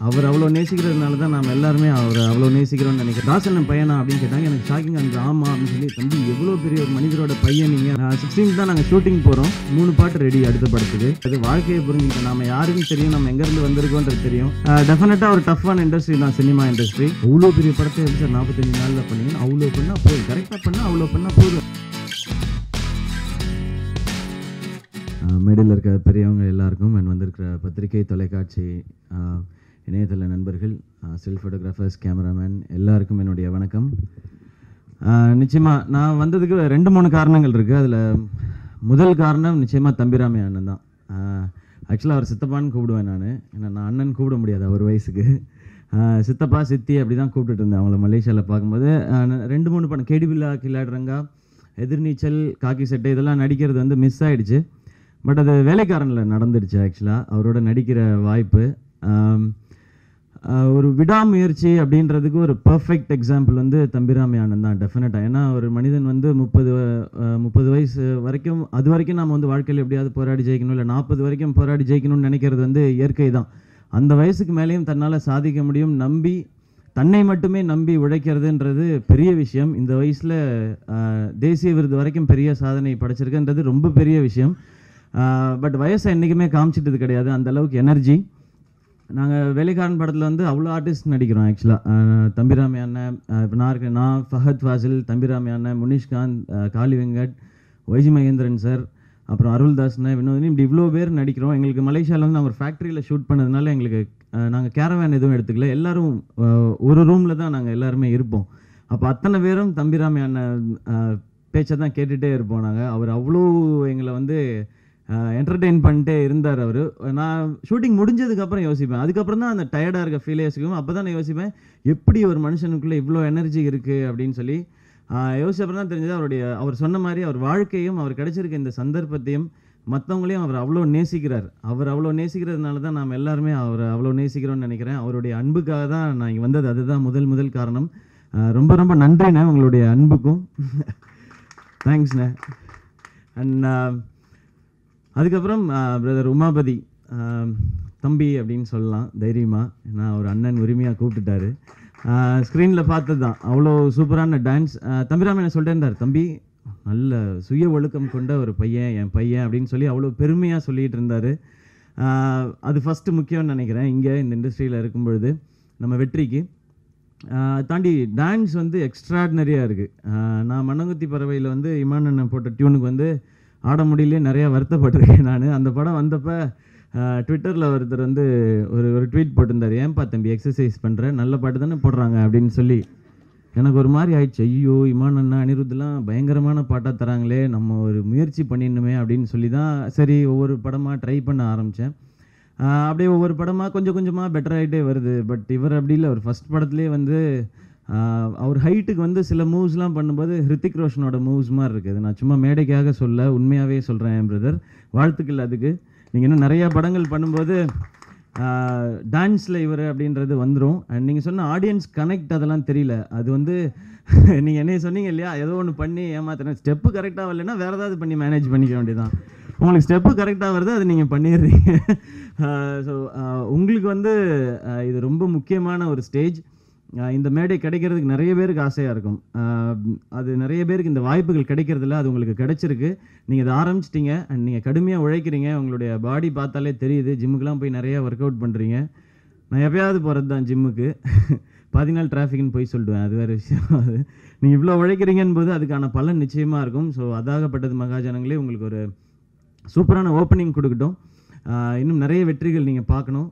அவர் அவ்வளோ நேசிக்கிறதுனால தான் நாம் எல்லாருமே அவரை அவ்வளோ நேசிக்கிறோம்னு நினைக்கிறேன். தாசன் பையனா அப்படின்னு கேட்டாங்க. எனக்கு ஷாக்கிங் அந்த ஆமாம் அப்படின்னு சொல்லி, தம்பி எவ்வளோ பெரிய ஒரு மனிதரோட பையன் நீங்கள். 16 தான் நாங்கள் ஷூட்டிங் போகிறோம். 3 பாட்டு ரெடி அடுத்த படத்துக்கு. அது வாழ்க்கையை புரிஞ்சுக்கிட்டோம். நம்ம யாருக்கும் தெரியும், நம்ம எங்கேருந்து வந்திருக்கோன்றது தெரியும். டெஃபினட்டாக ஒரு டஃப்பான இண்டஸ்ட்ரி தான் சினிமா இண்டஸ்ட்ரி. அவ்வளோ பெரிய படத்தை எப்படி சார் 45 நாளில் பண்ணீங்கன்னா அவ்வளோ பண்ணால் போதும், கரெக்டாக பண்ணால் அவ்வளோ பண்ணால் போதும். மேடையில் இருக்க பெரியவங்க எல்லாருக்கும் வந்திருக்கிற பத்திரிகை, தொலைக்காட்சி, இணையதள நண்பர்கள், ஸ்டில் ஃபோட்டோகிராஃபர்ஸ், கேமராமேன் எல்லாருக்கும் என்னுடைய வணக்கம். நிச்சயமாக நான் வந்ததுக்கு 2-3 காரணங்கள் இருக்குது. அதில் முதல் காரணம் நிச்சயமாக தம்பிராமையா அண்ணன் தான். ஆக்சுவலாக அவர் சித்தப்பான்னு கூப்பிடுவேன் நான். ஏன்னா நான் அண்ணன் கூப்பிட முடியாது அவர் வயசுக்கு. சித்தப்பா சித்தி அப்படி தான் கூப்பிட்டுட்டு இருந்தேன் அவங்கள மலேசியாவில் பார்க்கும்போது. 2-3 படம், கேடிபில்லா, கில்லாடுறங்கா, எதிர்நீச்சல், காக்கி சட்டை இதெல்லாம் நடிக்கிறது வந்து மிஸ் ஆகிடுச்சு. பட் அது வேலைக்காரனில் நடந்துடுச்சு. ஆக்சுவலாக அவரோட நடிக்கிற வாய்ப்பு ஒரு விடாமுயற்சி அப்படின்றதுக்கு ஒரு பர்ஃபெக்ட் எக்ஸாம்பிள் வந்து தம்பிராமையா அண்ணன் தான் டெஃபினட்டாக. ஏன்னா ஒரு மனிதன் வந்து 30 வயசு வரைக்கும், அது வரைக்கும் நாம் வந்து வாழ்க்கையில் எப்படியாவது போராடி ஜெயிக்கணும், இல்லை 40 வரைக்கும் போராடி ஜெயிக்கணும்னு நினைக்கிறது வந்து இயற்கை தான். அந்த வயசுக்கு மேலேயும் தன்னால் சாதிக்க முடியும், நம்பி தன்னை மட்டுமே நம்பி உழைக்கிறதுன்றது பெரிய விஷயம். இந்த வயசில் தேசிய விருது வரைக்கும் பெரிய சாதனை படைச்சிருக்குன்றது ரொம்ப பெரிய விஷயம். பட் வயசை என்றைக்குமே காமிச்சிட்டது கிடையாது, அந்தளவுக்கு எனர்ஜி. நாங்கள் வேலைக்காரன் படத்தில் வந்து அவ்வளோ ஆர்டிஸ்ட் நடிக்கிறோம். ஆக்சுவலாக தம்பிராமையா அண்ணன், இப்போ நான் இருக்கேன், நான் ஃபஹத் ஃபாசில், தம்பிராமையா அண்ணன், முனிஷ்காந்த், காளி வெங்கட், வைஜி மகேந்திரன் சார், அப்புறம் அருள்தாஸ்ண்ணே, வினோதினி, இப்படி இவ்வளோ பேர் நடிக்கிறோம். எங்களுக்கு மலேசியாவில் வந்து நாங்கள் ஒரு ஃபேக்ட்ரியில் ஷூட் பண்ணதுனால எங்களுக்கு நாங்கள் கேரவேன் எதுவும் எடுத்துக்கல, எல்லோரும் ஒரு ரூமில் தான் நாங்கள் எல்லாருமே இருப்போம். அப்போ அத்தனை பேரும் தம்பிராமையா அண்ணன் பேச்சை தான் கேட்டுகிட்டே இருப்போம் நாங்கள். அவர் அவ்வளோ எங்களை வந்து என்டர்டெயின் பண்ணிட்டே இருந்தார் அவர். நான் ஷூட்டிங் முடிஞ்சதுக்கப்புறம் யோசிப்பேன், அதுக்கப்புறம் தான் அந்த டயர்டாக இருக்க ஃபீலே யோசிக்கும். அப்போ தான் நான் யோசிப்பேன், எப்படி ஒரு மனுஷனுக்குள்ளே இவ்வளோ எனர்ஜி இருக்குது அப்படின்னு சொல்லி யோசிச்சப்பறம் தான் தெரிஞ்சது. அவர் சொன்ன மாதிரி அவர் வாழ்க்கையும் அவர் கிடைச்சிருக்க இந்த சந்தர்ப்பத்தையும் மற்றவங்களையும் அவர் அவ்வளோ நேசிக்கிறார். அவர் அவ்வளோ நேசிக்கிறதுனால தான் நாம் எல்லாருமே அவரை அவ்வளோ நேசிக்கிறோன்னு நினைக்கிறேன். அவருடைய அன்புக்காக தான் நான் இங்கே வந்தது, அதுதான் முதல் காரணம். ரொம்ப ரொம்ப நன்றிண்ணே உங்களுடைய அன்புக்கும். தேங்க்ஸ்ண்ணே. அண்ட் அதுக்கப்புறம் பிரதர் உமாபதி, தம்பி அப்படின்னு சொல்லலாம் தைரியமாக, ஏன்னா அவர் அண்ணன் உரிமையாக கூப்பிட்டுட்டாரு. ஸ்க்ரீனில் பார்த்தது தான், அவ்வளோ சூப்பரான டான்ஸ். தம்பிராமன் என்ன சொல்லிட்டே இருந்தார், தம்பி நல்ல சுய ஒழுக்கம் கொண்ட ஒரு பையன், என் பையன் அப்படின்னு சொல்லி அவ்வளோ பெருமையாக சொல்லிகிட்டு இருந்தார். அது ஃபஸ்ட்டு முக்கியம்னு நினைக்கிறேன் இங்கே இந்த இண்டஸ்ட்ரியில் இருக்கும் பொழுது நம்ம வெற்றிக்கு. தாண்டி டான்ஸ் வந்து எக்ஸ்ட்ராடினரியாக இருக்குது. நான் மண்ணங்குத்தி பறவையில் வந்து இமான் அண்ணன் போட்ட டியூனுக்கு வந்து ஆட முடியலையே நிறையா வருத்தப்பட்டிருக்கேன் நான். அந்த படம் வந்தப்போ ட்விட்டரில் ஒருத்தர் வந்து ஒரு ட்வீட் போட்டிருந்தார், ஏன்பா தம்பி எக்ஸசைஸ் பண்ணுற, நல்ல பாட்டு தானே போடுறாங்க அப்படின்னு சொல்லி. எனக்கு ஒரு மாதிரி ஆயிடுச்சு, ஐயோ இமான் அண்ணா அனிருத்லாம் பயங்கரமான பாட்டாக தராங்களே, நம்ம ஒரு முயற்சி பண்ணிடணுமே அப்படின்னு சொல்லி தான் சரி ஒவ்வொரு படமாக ட்ரை பண்ண ஆரம்பித்தேன். அப்படியே ஒவ்வொரு படமாக கொஞ்சம் கொஞ்சமாக பெட்டர் ஆகிட்டே வருது. பட் இவர் அப்படி இல்லை, அவர் ஃபஸ்ட் படத்துலேயே வந்து அவர் ஹைட்டுக்கு வந்து சில மூவ்ஸ்லாம் பண்ணும்போது ஹிருத்திக் ரோஷனோட மூவ்ஸ் மாதிரி இருக்குது. நான் சும்மா மேடைக்காக சொல்ல, உண்மையாகவே சொல்கிறேன் என் பிரதர், வாழ்த்துக்கள் அதுக்கு. நீங்கள் இன்னும் நிறையா படங்கள் பண்ணும்போது டான்ஸில் இவர் அப்படின்றது வந்துடும். அண்ட் நீங்கள் சொன்ன ஆடியன்ஸ் கனெக்ட் அதெல்லாம் தெரியல. அது வந்து நீங்கள் என்ன சொன்னீங்க இல்லையா, ஏதோ ஒன்று பண்ணி ஏமாத்துறேன், ஸ்டெப்பு கரெக்டாக வரலைன்னா வேறு ஏதாவது பண்ணி மேனேஜ் பண்ணிக்க வேண்டியதான். உங்களுக்கு ஸ்டெப்பு கரெக்டாக வருது, அது நீங்கள் பண்ணிடுறீங்க. ஸோ உங்களுக்கு வந்து இது ரொம்ப முக்கியமான ஒரு ஸ்டேஜ். இந்த மேடை கிடைக்கிறதுக்கு நிறைய பேருக்கு ஆசையாக இருக்கும். அது நிறைய பேருக்கு இந்த வாய்ப்புகள் கிடைக்கிறதில்ல, அது உங்களுக்கு கிடைச்சிருக்கு. நீங்கள் இதை ஆரம்பிச்சிட்டிங்க அண்ட் நீங்கள் கடுமையாக உழைக்கிறீங்க. உங்களுடைய பாடி பார்த்தாலே தெரியுது. ஜிம்முக்கெலாம் போய் நிறையா ஒர்க் அவுட் பண்ணுறீங்க. நான் எப்போயாவது போகிறது தான் ஜிம்முக்கு, 10 நாள் டிராஃபிக்னு போய் சொல்லிடுவேன், அது வேறு விஷயம். அது நீங்கள் இவ்வளோ உழைக்கிறீங்கன்னு போது அதுக்கான பலன் நிச்சயமாக இருக்கும். ஸோ அதாகப்பட்டது மகாஜனங்களே உங்களுக்கு ஒரு சூப்பரான ஓப்பனிங் கொடுக்கட்டும். இன்னும் நிறைய வெற்றிகள் நீங்கள் பார்க்கணும்.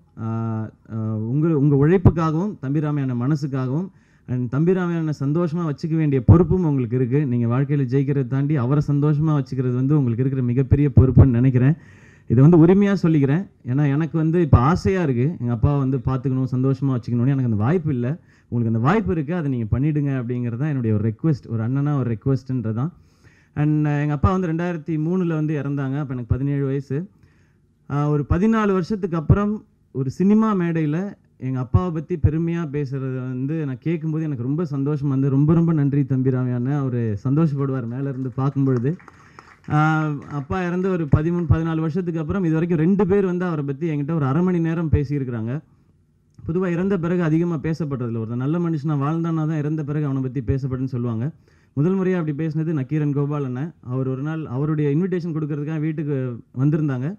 உங்கள் உழைப்புக்காகவும் தம்பிராமையான மனசுக்காகவும் அண்ட் தம்பிராமையான சந்தோஷமாக வச்சுக்க வேண்டிய பொறுப்பும் உங்களுக்கு இருக்குது. நீங்கள் வாழ்க்கையில் ஜெயிக்கிறத தாண்டி அவரை சந்தோஷமாக வச்சுக்கிறது வந்து உங்களுக்கு இருக்கிற மிகப்பெரிய பொறுப்புன்னு நினைக்கிறேன். இதை வந்து உரிமையாக சொல்லிக்கிறேன். ஏன்னா எனக்கு வந்து இப்போ ஆசையாக இருக்குது, எங்கள் அப்பாவை வந்து பார்த்துக்கணும், சந்தோஷமாக வச்சுக்கணும்னு. எனக்கு அந்த வாய்ப்பு இல்லை. உங்களுக்கு அந்த வாய்ப்பு இருக்குது, அதை நீங்கள் பண்ணிவிடுங்க அப்படிங்கிறது தான் என்னுடைய ஒரு ரெக்வெஸ்ட், ஒரு அண்ணனாக ஒரு ரெக்வெஸ்ட்டுன்றது தான். அண்ட் எங்கள் அப்பா வந்து 2003 வந்து இறந்தாங்க. அப்போ எனக்கு 17 வயசு. ஒரு 14 வருஷத்துக்கு அப்புறம் ஒரு சினிமா மேடையில் எங்கள் அப்பாவை பற்றி பெருமையாக பேசுகிறது வந்து நான் கேட்கும்போது எனக்கு ரொம்ப சந்தோஷம் வந்து, ரொம்ப ரொம்ப நன்றி தம்பிராமையான்னு அவர் சந்தோஷப்படுவார் மேலேருந்து பார்க்கும்பொழுது. அப்பா இறந்து ஒரு 13-14 வருஷத்துக்கு அப்புறம் இது வரைக்கும் 2 பேர் வந்து அவரை பற்றி என்கிட்ட ஒரு அரை மணி நேரம் பேசியிருக்கிறாங்க. பொதுவாக இறந்த பிறகு அதிகமாக பேசப்படுறதில்ல. ஒரு நல்ல மனுஷனாக வாழ்ந்தானா தான் இறந்த பிறகு அவனை பற்றி பேசப்படுன்னு சொல்லுவாங்க. முதல் முறையாக அப்படி பேசினது நக்கீரன் கோபால் அண்ணன். அவர் ஒரு நாள் அவருடைய இன்விடேஷன் கொடுக்கறதுக்காக வீட்டுக்கு வந்திருந்தாங்க.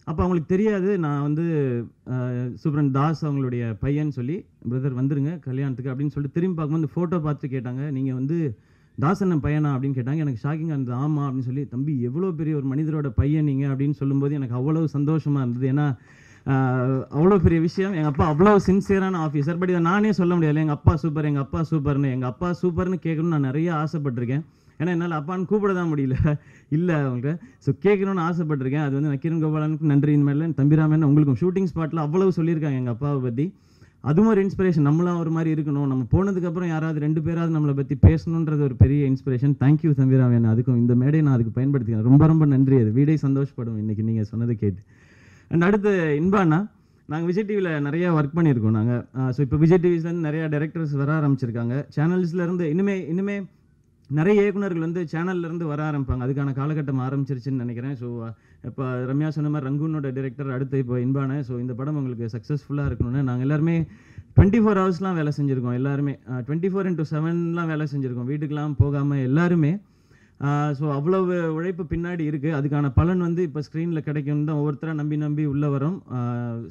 அப்போ அவங்களுக்கு தெரியாது நான் வந்து சூப்பரன் தாஸ் அவங்களுடைய பையன் சொல்லி, பிரதர் வந்துருங்க கல்யாணத்துக்கு அப்படின்னு சொல்லிட்டு திரும்பி பார்க்கும்போது ஃபோட்டோ பார்த்து கேட்டாங்க, நீங்கள் வந்து தாசண்ணன் பையனா அப்படின்னு கேட்டாங்க. எனக்கு ஷாக்கிங்காக இருந்தது. ஆமாம் அப்படின்னு சொல்லி, தம்பி எவ்வளோ பெரிய ஒரு மனிதரோட பையன் நீங்கள் அப்படின்னு சொல்லும்போது எனக்கு அவ்வளோ சந்தோஷமாக இருந்தது. ஏன்னா அவ்வளோ பெரிய விஷயம். எங்கள் அப்பா அவ்வளோ சின்சியரான ஆஃபீஸர். பட் இதை நானே சொல்ல முடியாது, எங்கள் அப்பா சூப்பர் எங்கள் அப்பா சூப்பர்னு. எங்கள் அப்பா சூப்பர்னு கேட்கணும்னு நான் நிறைய ஆசைப்பட்டிருக்கேன். ஏன்னா என்னால் அப்பான்னு கூப்பிட தான் முடியல, இல்லை அவங்களுக்கு. ஸோ கேட்கணும்னு ஆசைப்பட்டிருக்கேன். அது வந்து நக்கீரன் கோபாலனுக்கு நன்றி. இனிமேல் தம்பிராமன் உங்களுக்கும் ஷூட்டிங் ஸ்பாட்டில் அவ்வளவு சொல்லியிருக்காங்க எங்கள் அப்பாவை பற்றி. அதுவும் ஒரு இன்ஸ்பிரேஷன். நம்மளும் ஒரு மாதிரி இருக்கணும், நம்ம போனதுக்கப்புறம் யாராவது 2 பேராவது நம்மளை பற்றி பேசணுன்றது ஒரு பெரிய இன்ஸ்பிரேஷன். தேங்க்யூ தம்பிராமன். அதுக்கும் இந்த மேடையை நான் அதுக்கு பயன்படுத்திக்கிறேன். ரொம்ப ரொம்ப நன்றி. அது வீடே சந்தோஷப்படும் இன்றைக்கி நீங்கள் சொன்னதை கேட்டு. அண்ட் அடுத்து இன்பானா, நாங்கள் விஜய் டிவியில் நிறையா ஒர்க் பண்ணியிருக்கோம் நாங்கள். ஸோ இப்போ விஜய் டிவிஸ்லேருந்து நிறையா டைரக்டர்ஸ் வர ஆரம்பிச்சிருக்காங்க. சேனல்ஸ்லேருந்து இனிமே நிறைய இயக்குநர்கள் வந்து சேனல்லேருந்து வர ஆரம்பிப்பாங்க. அதுக்கான காலகட்டம் ஆரம்பிச்சிருச்சுன்னு நினைக்கிறேன். ஸோ இப்போ ரம்யா சொன்ன மாதிரி ரங்கூனோட டைரக்டர், அடுத்து இப்போ இன்பான. ஸோ இந்த படம் உங்களுக்கு சக்ஸஸ்ஃபுல்லாக இருக்கணும்னு நாங்கள் எல்லாருமே 24 ஹவர்ஸ்லாம் வேலை செஞ்சுருக்கோம். எல்லாருமே 24x7 வேலை செஞ்சுருக்கோம், வீட்டுக்கெலாம் போகாமல் எல்லாருமே. ஸோ அவ்வளவு உழைப்பு பின்னாடி இருக்குது. அதுக்கான பலன் வந்து இப்போ ஸ்க்ரீனில் கிடைக்கும் தான். ஒவ்வொருத்தராக நம்பி உள்ளே வரோம்.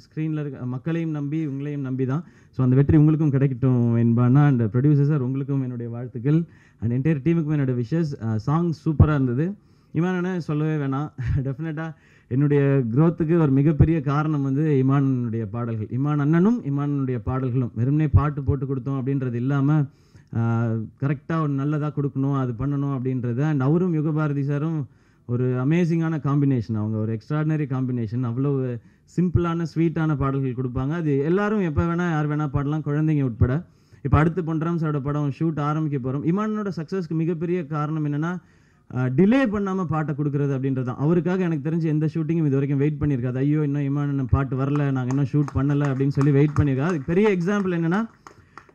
ஸ்க்ரீனில் இருக்க மக்களையும் நம்பி உங்களையும் நம்பி தான். ஸோ அந்த வெற்றி உங்களுக்கும் கிடைக்கட்டும் என்பானா. அண்ட் ப்ரொடியூசர் சார் உங்களுக்கும் என்னுடைய வாழ்த்துக்கள். அண்ட் என்டையர் டீமுக்கும் என்னோட விஷஸ். சாங் சூப்பராக இருந்தது. இமானனை சொல்லவே வேணாம். டெஃபினட்டாக என்னுடைய க்ரோத்துக்கு ஒரு மிகப்பெரிய காரணம் வந்து இமானுடைய பாடல்கள். இமான் அண்ணனும் இமானுடைய பாடல்களும். வெறுமனே பாட்டு போட்டு கொடுத்தோம் அப்படின்றது இல்லாமல் கரெக்டாக ஒரு நல்லதாக கொடுக்கணும், அது பண்ணணும் அப்படின்றது. அண்ட் அவரும் யுகபாரதி சாரும் ஒரு அமேசிங்கான காம்பினேஷன். அவங்க ஒரு எக்ஸ்ட்ராடினரி காம்பினேஷன். அவ்வளோ சிம்பிளான ஸ்வீட்டான பாடல்கள் கொடுப்பாங்க. அது எல்லாரும் எப்போ வேணால் யார் வேணால் பாடலாம், குழந்தைங்க உட்பட. இப்போ அடுத்து பொன்ராம் சாரோட படம் ஷூட் ஆரம்பிக்க போகிறோம். இமானோட சக்ஸஸ்க்கு மிகப்பெரிய காரணம் என்னென்னா டிலே பண்ணாமல் பாட்டை கொடுக்குறது அப்படின்றது தான். அவருக்காக எனக்கு தெரிஞ்சு எந்த ஷூட்டிங்கும் இது வரைக்கும் வெயிட் பண்ணியிருக்காது. ஐயோ இன்னும் இமான் பாட்டு வரல, நாங்கள் இன்னும் ஷூட் பண்ணலை அப்படின்னு சொல்லி வெயிட் பண்ணியிருக்காது. அதுக்கு பெரிய எக்ஸாம்பிள் என்னென்னா,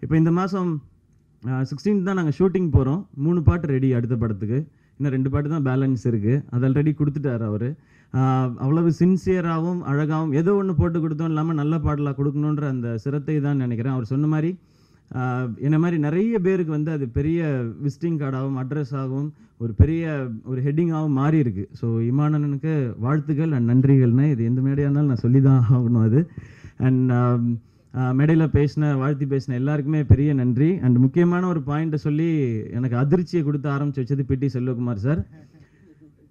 இப்போ இந்த மாதம் 16 தான் நாங்கள் ஷூட்டிங் போகிறோம். 3 பாட்டு ரெடி அடுத்த படத்துக்கு. இன்னும் 2 பாட்டு தான் பேலன்ஸ் இருக்குது. அது ஆல்ரெடி கொடுத்துட்டார் அவர். அவ்வளவு சின்சியராகவும் அழகாகவும் ஏதோ ஒன்று போட்டு கொடுத்தோம் இல்லாமல் நல்ல பாடலாக கொடுக்கணுன்ற அந்த சிரத்தை தான் நினைக்கிறேன். அவர் சொன்ன மாதிரி என்ன மாதிரி நிறைய பேருக்கு வந்து அது பெரிய விசிட்டிங் கார்டாகவும் அட்ரஸாகவும் ஒரு பெரிய ஒரு ஹெட்டிங்காகவும் மாறி இருக்குது. ஸோ இமானனுக்கு வாழ்த்துக்கள் அண்ட் நன்றிகள்னு இது எந்த மேடையாக இருந்தாலும் நான் சொல்லி தான் ஆகணும் அது. அண்ட் மேடையில் வாழ்த்தி பேசின எல்லாருக்குமே பெரிய நன்றி. அண்ட் முக்கியமான ஒரு பாயிண்ட்டை சொல்லி எனக்கு அதிர்ச்சியை கொடுத்து ஆரம்பித்து வச்சது பிடி செல்வகுமார் சார்.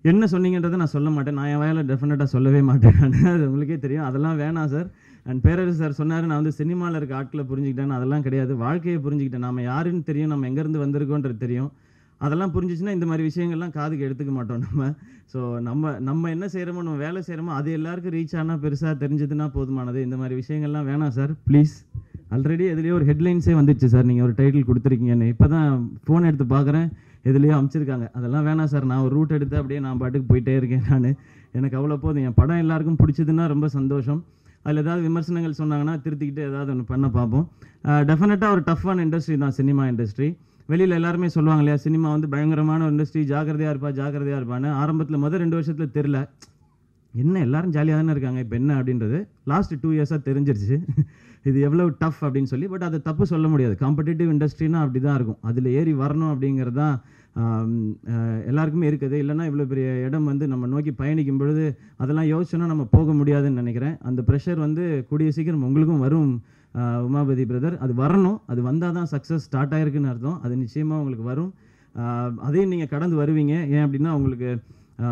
என்ன சொன்னீங்கன்றதை நான் சொல்ல மாட்டேன், நான் என் வாயில் டெஃபினட்டாக சொல்லவே மாட்டேன். அது உங்களுக்கே தெரியும், அதெல்லாம் வேணாம் சார். அண்ட் பேரரசு சார் சொன்னார், நான் வந்து சினிமாவில் இருக்க ஆட்களை புரிஞ்சுக்கிட்டேன்னு. அதெல்லாம் கிடையாது, வாழ்க்கையை புரிஞ்சுக்கிட்டேன். நம்ம யாருன்னு தெரியும், நம்ம எங்கேருந்து வந்திருக்கோன்றது தெரியும். அதெல்லாம் புரிஞ்சிச்சுன்னா இந்த மாதிரி விஷயங்கள்லாம் காதுக்கு எடுத்துக்க மாட்டோம் நம்ம. ஸோ நம்ம என்ன செய்கிறோமோ, நம்ம வேலை செய்கிறோமோ அது எல்லாருக்கும் ரீச் ஆனால் பெருசாக தெரிஞ்சதுன்னா போதுமானது. இந்த மாதிரி விஷயங்கள்லாம் வேணாம் சார் ப்ளீஸ். ஆல்ரெடி எதுலேயோ ஒரு ஹெட்லைன்ஸே வந்துடுச்சு சார், நீங்கள் ஒரு டைட்டில் கொடுத்துருக்கீங்கன்னு. இப்போ தான் ஃபோன் எடுத்து பார்க்குறேன், எதுலேயோ அமைச்சிருக்காங்க. அதெல்லாம் வேணாம் சார், நான் ஒரு ரூட் எடுத்து அப்படியே நான் பாட்டுக்கு போயிட்டே இருக்கேன். எனக்கு அவ்வளோ போதும். என் படம் எல்லாருக்கும் பிடிச்சதுன்னா ரொம்ப சந்தோஷம். அதில் ஏதாவது விமர்சனங்கள் சொன்னாங்கன்னா திருத்திக்கிட்டு ஏதாவது ஒன்று பண்ண பார்ப்போம். டெஃபினட்டாக ஒரு டஃப்பான இண்டஸ்ட்ரி தான் சினிமா இண்டஸ்ட்ரி. வெளியில் எல்லாருமே சொல்லுவாங்க இல்லையா, சினிமா வந்து பயங்கரமான ஒரு இண்டஸ்ட்ரி, ஜாக்கிரதையாக இருப்பான்னு. ஆரம்பத்தில் முதல் 2 வருஷத்தில் தெரில, என்ன எல்லாரும் ஜாலியாக தானே இருக்காங்க, இப்போ என்ன அப்படின்றது லாஸ்ட் 2 இயர்ஸாக தெரிஞ்சிருச்சு இது எவ்வளோ டஃப் அப்படின்னு சொல்லி. பட் அதை தப்பு சொல்ல முடியாது, காம்படிட்டிவ் இண்டஸ்ட்ரினா அப்படி தான் இருக்கும். அதில் ஏறி வரணும் அப்படிங்கிறது தான் எல்லாருக்குமே இருக்குது. இல்லைனா இவ்வளோ பெரிய இடம் வந்து நம்ம நோக்கி பயணிக்கும் பொழுது அதெல்லாம் யோசிச்சோன்னா நம்ம போக முடியாதுன்னு நினைக்கிறேன். அந்த ப்ரெஷர் வந்து கூடிய சீக்கிரம் உங்களுக்கும் வரும் உமாபதி பிரதர். அது வரணும், அது வந்தால் தான் சக்ஸஸ் ஸ்டார்ட் ஆகிருக்குன்னு அர்த்தம். அது நிச்சயமாக உங்களுக்கு வரும். அதையும் நீங்கள் கடந்து வருவீங்க. ஏன் அப்படின்னா உங்களுக்கு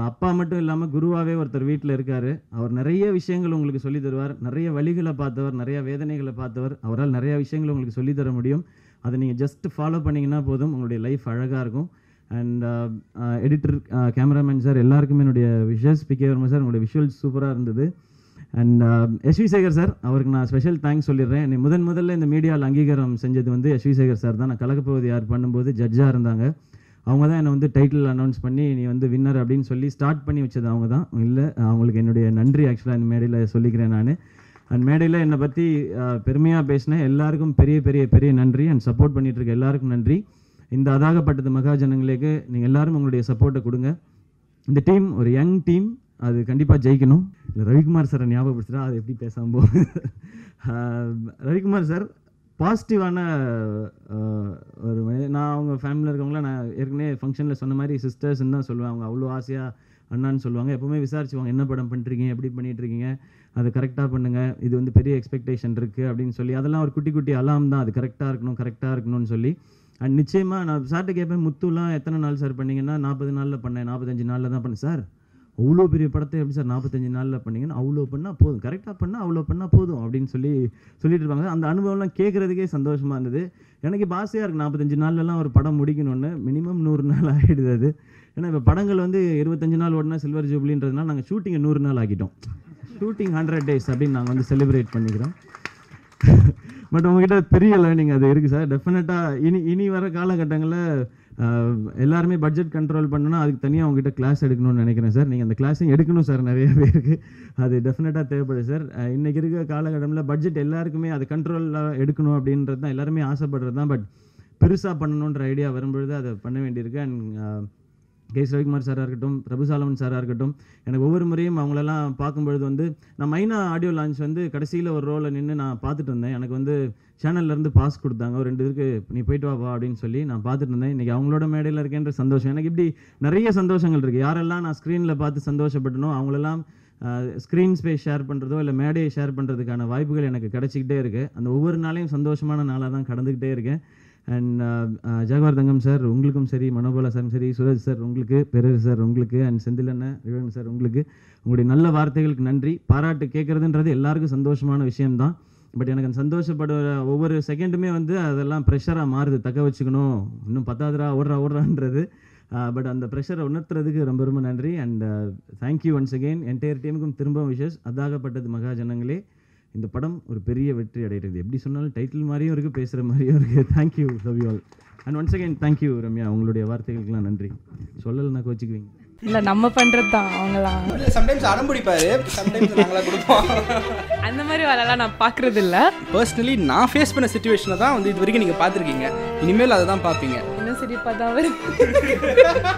அப்பா மட்டும் இல்லாமல் குருவாகவே ஒருத்தர் வீட்டில் இருக்கார். அவர் நிறைய விஷயங்கள் உங்களுக்கு சொல்லி தருவார். நிறைய வழிகளை பார்த்தவர், நிறைய வேதனைகளை பார்த்தவர். அவரால் நிறைய விஷயங்கள் உங்களுக்கு சொல்லித்தர முடியும். அதை நீங்கள் ஜஸ்ட் ஃபாலோ பண்ணிங்கன்னா போதும், உங்களுடைய லைஃப் அழகாக இருக்கும். அண்ட் எடிட்டர், கேமராமேன் சார் எல்லாருக்குமே என்னுடைய விஷஸ். பிகே வர்மா சார், உங்களுடைய விஷுவல்ஸ் சூப்பராக இருந்தது. அண்ட் எஸ்வி சேகர் சார், அவருக்கு நான் ஸ்பெஷல் தேங்க்ஸ் சொல்லிடுறேன். என்னை முதல்ல இந்த மீடியாவில் அங்கீகாரம் செஞ்சது வந்து எஸ்வி சேகர் சார் தான். நான் கலக்கப்போவது யார் பண்ணும்போது ஜட்ஜாக இருந்தாங்க. அவங்க தான் என்னை வந்து டைட்டில் அனௌன்ஸ் பண்ணி நீ வந்து வின்னர் அப்படின்னு சொல்லி ஸ்டார்ட் பண்ணி வச்சது அவங்க தான். இல்லை, அவங்களுக்கு என்னுடைய நன்றி ஆக்சுவலாக இந்த மேடையில் சொல்லிக்கிறேன் நான். அண்ட் மேடையில் என்னை பற்றி பெருமையாக பேசினேன் எல்லாருக்கும் பெரிய பெரிய பெரிய நன்றி. அண்ட் சப்போர்ட் பண்ணிகிட்டு இருக்க எல்லாருக்கும் நன்றி. இந்த அதாகப்பட்டது மகாஜனங்களுக்கு நீங்கள் எல்லோரும் உங்களுடைய சப்போர்ட்டை கொடுங்க. இந்த டீம் ஒரு யங் டீம், அது கண்டிப்பாக ஜெயிக்கணும். இல்லை ரவிக்குமார் சாரை ஞாபகப்படுத்துகிறா, அது எப்படி பேசாமல் போகும். ரவிக்குமார் சார் பாசிட்டிவான ஒரு நான் அவங்க ஃபேமிலியில் இருக்கவங்களாம் நான் ஏற்கனவே ஃபங்க்ஷனில் சொன்ன மாதிரி சிஸ்டர்ஸ்ன்னு தான் சொல்லுவேன். அவங்க அவ்வளோ ஆசையாக அண்ணான்னு சொல்லுவாங்க. எப்போவுமே விசாரிச்சுவாங்க, என்ன படம் பண்ணிட்டுருக்கீங்க, எப்படி பண்ணிகிட்ருக்கீங்க, அது கரெக்டாக பண்ணுங்கள், இது வந்து பெரிய எக்ஸ்பெக்டேஷன் இருக்குது அப்படின்னு சொல்லி அதெல்லாம் ஒரு குட்டி குட்டி அலாம் தான். அது கரெக்டாக இருக்கணும்னு சொல்லி. அண்ட் நிச்சயமாக நான் சார்கிட்ட கேட்பேன், முத்துலாம் எத்தனை நாள் சார் பண்ணீங்கன்னா 40 நாளில் பண்ணேன், 45 நாளில் தான் பண்ணேன். சார் அவ்வளோ பெரிய படத்தை எப்படி சார் 45 நாளில் பண்ணீங்கன்னு? அவ்வளோ பண்ணால் போதும், கரெக்டாக பண்ணால் அவ்வளோ பண்ணால் போதும் அப்படின்னு சொல்லிட்டு இருப்பாங்க. அந்த அனுபவம்லாம் கேட்குறதுக்கே சந்தோஷமாக இருந்தது. எனக்கு இப்போ ஆசையாக இருக்குது 45 நாள்லலாம் ஒரு படம் முடிக்கணும்னு. மினிமம் 100 நாள் ஆகிடுது அது. ஏன்னா இப்போ படங்கள் வந்து 25 நாள் ஓடினா சில்வர் ஜூப்ளின்றதுனால நாங்கள் ஷூட்டிங்கை 100 நாள் ஆக்கிட்டோம். ஷூட்டிங் 100 days அப்படின்னு நாங்கள் வந்து செலிப்ரேட் பண்ணிக்கிறோம். பட் உங்ககிட்ட பெரிய லேர்னிங் அது இருக்குது சார். டெஃபினட்டாக இனி வர காலகட்டங்களில் எல்லாருமே பட்ஜெட் கண்ட்ரோல் பண்ணணும்னா அதுக்கு தனியாக உங்ககிட்ட கிளாஸ் எடுக்கணும்னு நினைக்கிறேன் சார். நீங்கள் அந்த கிளாஸையும் எடுக்கணும் சார், நிறைய பேருக்கு அது டெஃபினட்டாக தேவைப்படுது சார். இன்றைக்கி இருக்க காலகட்டத்தில் பட்ஜெட் எல்லாருக்குமே அது கண்ட்ரோலில் எடுக்கணும் அப்படின்றது தான் எல்லாருமே ஆசைப்படுறது தான். பட் பெருசாக பண்ணணுன்ற ஐடியா வரும்பொழுது அதை பண்ண வேண்டியிருக்கு. அண்ட் கேஸ் ரவிக்குமார் சாராக இருக்கட்டும், பிரபுசாலமன் சாராக இருக்கட்டும், எனக்கு ஒவ்வொரு முறையும் அவங்களெல்லாம் பார்க்கும்பொழுது வந்து நான் மைனா ஆடியோ லான்ச் வந்து கடைசியில் ஒரு ரோலை நின்று நான் பார்த்துட்டு இருந்தேன். எனக்கு வந்து சேனல்லேருந்து பாஸ் கொடுத்தாங்க, ஒரு 2 இதுக்கு நீ போயிட்டு வா அப்படின்னு சொல்லி நான் பார்த்துட்டு இருந்தேன். இன்றைக்கி அவங்களோட மேடையில் இருக்கேன்ற சந்தோஷம் எனக்கு இப்படி நிறைய சந்தோஷங்கள் இருக்குது. யாரெல்லாம் நான் ஸ்க்ரீனில் பார்த்து சந்தோஷப்பட்டனோ அவங்களெல்லாம் ஸ்க்ரீன் ஸ்பேஸ் ஷேர் பண்ணுறதோ இல்லை மேடையை ஷேர் பண்ணுறதுக்கான வாய்ப்புகள் எனக்கு கிடச்சிக்கிட்டே இருக்குது. அந்த ஒவ்வொரு நாளையும் சந்தோஷமான நாளாக தான் கடந்துக்கிட்டே இருக்கேன். அண்ட் ஜாகுவார் தங்கம் சார் உங்களுக்கும் சரி, மனோபாலா சாரும் சரி, சுரஜ் சார் உங்களுக்கு, பெரர் சார் உங்களுக்கு, அண்ட் செந்தில் அண்ணன், ரிவன் சார் உங்களுக்கு, உங்களுடைய நல்ல வார்த்தைகளுக்கு நன்றி. பாராட்டு கேட்குறதுன்றது எல்லாருக்கும் சந்தோஷமான விஷயம்தான். பட் எனக்கு அந்த சந்தோஷப்படுற ஒவ்வொரு செகண்டுமே வந்து அதெல்லாம் ப்ரெஷராக மாறுது. தக்க வச்சுக்கணும், இன்னும் 10 ஓடுறான்றது. பட் அந்த ப்ரெஷரை உணர்த்துறதுக்கு ரொம்ப ரொம்ப நன்றி. And thank you once again entire டீமுக்கும் திரும்பவும் விஷஸ். அதாகப்பட்டது மகாஜனங்களே, இந்த படம் ஒரு பெரிய வெற்றி அடைகிறது. எப்படி சொன்னாலும் டைட்டில் மாதிரியும் இருக்குது, பேசுகிற மாதிரியும் இருக்குது. Thank you, love you all. And once again thank you Ramya, உங்களுடைய வார்த்தைகளுக்கெல்லாம் நன்றி. சொல்லலைன்னா கோச்சிக்குவீங்க. இல்லை நம்ம பண்ணுறது தான், அவங்களாம் சம்டைம்ஸ் அடம் பிடிப்பாரு, சம்டைம்ஸ் நாங்களாக கொடுப்போம். அந்த மாதிரி வரலாம் நான் பார்க்குறது இல்லை. பர்சனலி நான் ஃபேஸ் பண்ண சுச்சுவேஷனை தான் வந்து இது வரைக்கும் நீங்கள் பார்த்துருக்கீங்க. இனிமேல் அதை தான் பார்ப்பீங்க. இன்னும் சிரிப்பாக தான் வருது.